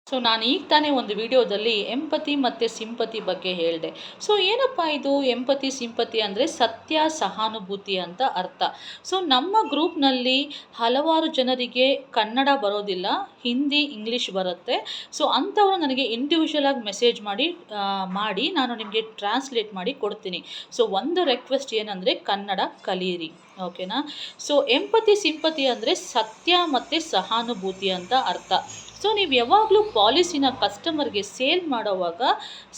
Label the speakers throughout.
Speaker 1: So ನಾನು ಈಗ ತಾನೇ ಒಂದು ವಿಡಿಯೋದಲ್ಲಿ ಎಂಪತಿ ಮತ್ತು ಸಿಂಪತಿ ಬಗ್ಗೆ ಹೇಳಿದೆ. ಸೊ ಏನಪ್ಪ ಇದು ಎಂಪತಿ ಸಿಂಪತಿ ಅಂದರೆ ಸತ್ಯ ಸಹಾನುಭೂತಿ ಅಂತ ಅರ್ಥ. ಸೊ ನಮ್ಮ ಗ್ರೂಪ್ನಲ್ಲಿ ಹಲವಾರು ಜನರಿಗೆ ಕನ್ನಡ ಬರೋದಿಲ್ಲ, ಹಿಂದಿ ಇಂಗ್ಲೀಷ್ ಬರುತ್ತೆ. ಸೊ ಅಂಥವ್ರು ನನಗೆ ಇಂಡಿವಿಜುವಲ್ ಆಗಿ ಮೆಸೇಜ್ ಮಾಡಿ ನಾನು ನಿಮಗೆ ಟ್ರಾನ್ಸ್ಲೇಟ್ ಮಾಡಿ ಕೊಡ್ತೀನಿ. ಸೊ ಒಂದು ರಿಕ್ವೆಸ್ಟ್ ಏನಂದರೆ ಕನ್ನಡ ಕಲಿಯಿರಿ, ಓಕೆನಾ. ಸೊ ಎಂಪತಿ ಸಿಂಪತಿ ಅಂದರೆ ಸತ್ಯ ಮತ್ತು ಸಹಾನುಭೂತಿ ಅಂತ ಅರ್ಥ. ಸೊ ನೀವು ಯಾವಾಗಲೂ ಪಾಲಿಸಿನ ಕಸ್ಟಮರ್ಗೆ ಸೇಲ್ ಮಾಡೋವಾಗ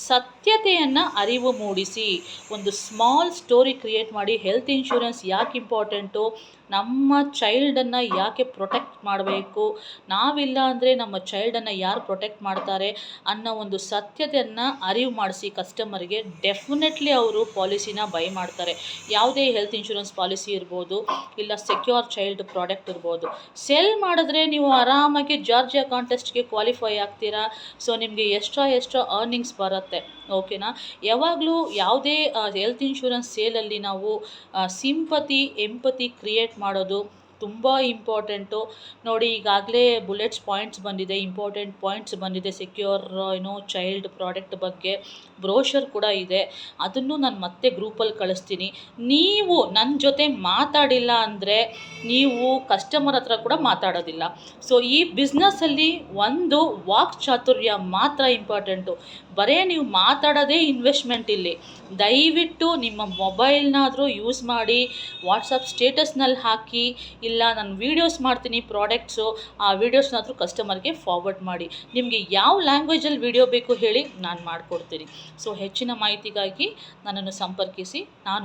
Speaker 1: ಸತ್ಯತೆಯನ್ನು ಅರಿವು ಮೂಡಿಸಿ, ಒಂದು ಸ್ಮಾಲ್ ಸ್ಟೋರಿ ಕ್ರಿಯೇಟ್ ಮಾಡಿ, ಹೆಲ್ತ್ ಇನ್ಶೂರೆನ್ಸ್ ಯಾಕೆ ಇಂಪಾರ್ಟೆಂಟು, ನಮ್ಮ ಚೈಲ್ಡನ್ನು ಯಾಕೆ ಪ್ರೊಟೆಕ್ಟ್ ಮಾಡಬೇಕು, ನಾವಿಲ್ಲ ಅಂದರೆ ನಮ್ಮ ಚೈಲ್ಡನ್ನು ಯಾರು ಪ್ರೊಟೆಕ್ಟ್ ಮಾಡ್ತಾರೆ ಅನ್ನೋ ಒಂದು ಸತ್ಯತೆಯನ್ನು ಅರಿವು ಮಾಡಿಸಿ ಕಸ್ಟಮರ್ಗೆ, ಡೆಫಿನೆಟ್ಲಿ ಅವರು ಪಾಲಿಸಿನ ಬೈ ಮಾಡ್ತಾರೆ. ಯಾವುದೇ ಹೆಲ್ತ್ ಇನ್ಶೂರೆನ್ಸ್ ಪಾಲಿಸಿ ಇರ್ಬೋದು, ಇಲ್ಲ ಸೆಕ್ಯೂರ್ ಚೈಲ್ಡ್ ಪ್ರಾಡಕ್ಟ್ ಇರ್ಬೋದು. ಸೆಲ್ ಮಾಡಿದ್ರೆ ನೀವು ಆರಾಮಾಗಿ ಜಾರ್ಜಿಯಾ ಕಾಂಟೆಸ್ಟ್ಗೆ ಕ್ವಾಲಿಫೈ ಆಗ್ತೀರಾ. ಸೊ ನಿಮಗೆ ಎಕ್ಸ್ಟ್ರಾ ಅರ್ನಿಂಗ್ಸ್ ಬರುತ್ತೆ, ಓಕೆನಾ. ಯಾವಾಗಲೂ ಯಾವುದೇ ಹೆಲ್ತ್ ಇನ್ಶೂರೆನ್ಸ್ ಸೇಲಲ್ಲಿ ನಾವು ಸಿಂಪತಿ ಎಂಪತಿ ಕ್ರಿಯೇಟ್ ಮಾಡೋದು ತುಂಬ ಇಂಪಾರ್ಟೆಂಟು. ನೋಡಿ, ಈಗಾಗಲೇ ಬುಲೆಟ್ಸ್ ಪಾಯಿಂಟ್ಸ್ ಬಂದಿದೆ, ಇಂಪಾರ್ಟೆಂಟ್ ಪಾಯಿಂಟ್ಸ್ ಬಂದಿದೆ ಸೆಕ್ಯೂರ್ ಚೈಲ್ಡ್ ಪ್ರಾಡಕ್ಟ್ ಬಗ್ಗೆ. ಬ್ರೋಷರ್ ಕೂಡ ಇದೆ, ಅದನ್ನು ನಾನು ಮತ್ತೆ ಗ್ರೂಪಲ್ಲಿ ಕಳಿಸ್ತೀನಿ. ನೀವು ನನ್ನ ಜೊತೆ ಮಾತಾಡಿಲ್ಲ ಅಂದರೆ ನೀವು ಕಸ್ಟಮರ್ ಹತ್ರ ಕೂಡ ಮಾತಾಡೋದಿಲ್ಲ. ಸೊ ಈ ಬಿಸ್ನೆಸ್ಸಲ್ಲಿ ಒಂದು ವಾಕ್ ಚಾತುರ್ಯ ಮಾತ್ರ ಇಂಪಾರ್ಟೆಂಟು. ಬರೀ ನೀವು ಮಾತಾಡೋದೇ ಇನ್ವೆಸ್ಟ್ಮೆಂಟ್ ಇಲ್ಲಿ. ದಯವಿಟ್ಟು ನಿಮ್ಮ ಮೊಬೈಲ್ನಾದರೂ ಯೂಸ್ ಮಾಡಿ, ವಾಟ್ಸಪ್ ಸ್ಟೇಟಸ್ನಲ್ಲಿ ಹಾಕಿ, ಇಲ್ಲ ನಾನು ವೀಡಿಯೋಸ್ ಮಾಡ್ತೀನಿ ಪ್ರಾಡಕ್ಟ್ಸು, ಆ ವೀಡಿಯೋಸ್ನಾದರೂ ಕಸ್ಟಮರ್ಗೆ ಫಾರ್ವರ್ಡ್ ಮಾಡಿ. ನಿಮಗೆ ಯಾವ ಲ್ಯಾಂಗ್ವೇಜಲ್ಲಿ ವೀಡಿಯೋ ಬೇಕು ಹೇಳಿ, ನಾನು ಮಾಡಿಕೊಡ್ತೀನಿ. ಸೊ ಹೆಚ್ಚಿನ ಮಾಹಿತಿಗಾಗಿ ನನ್ನನ್ನು ಸಂಪರ್ಕಿಸಿ. ನಾನು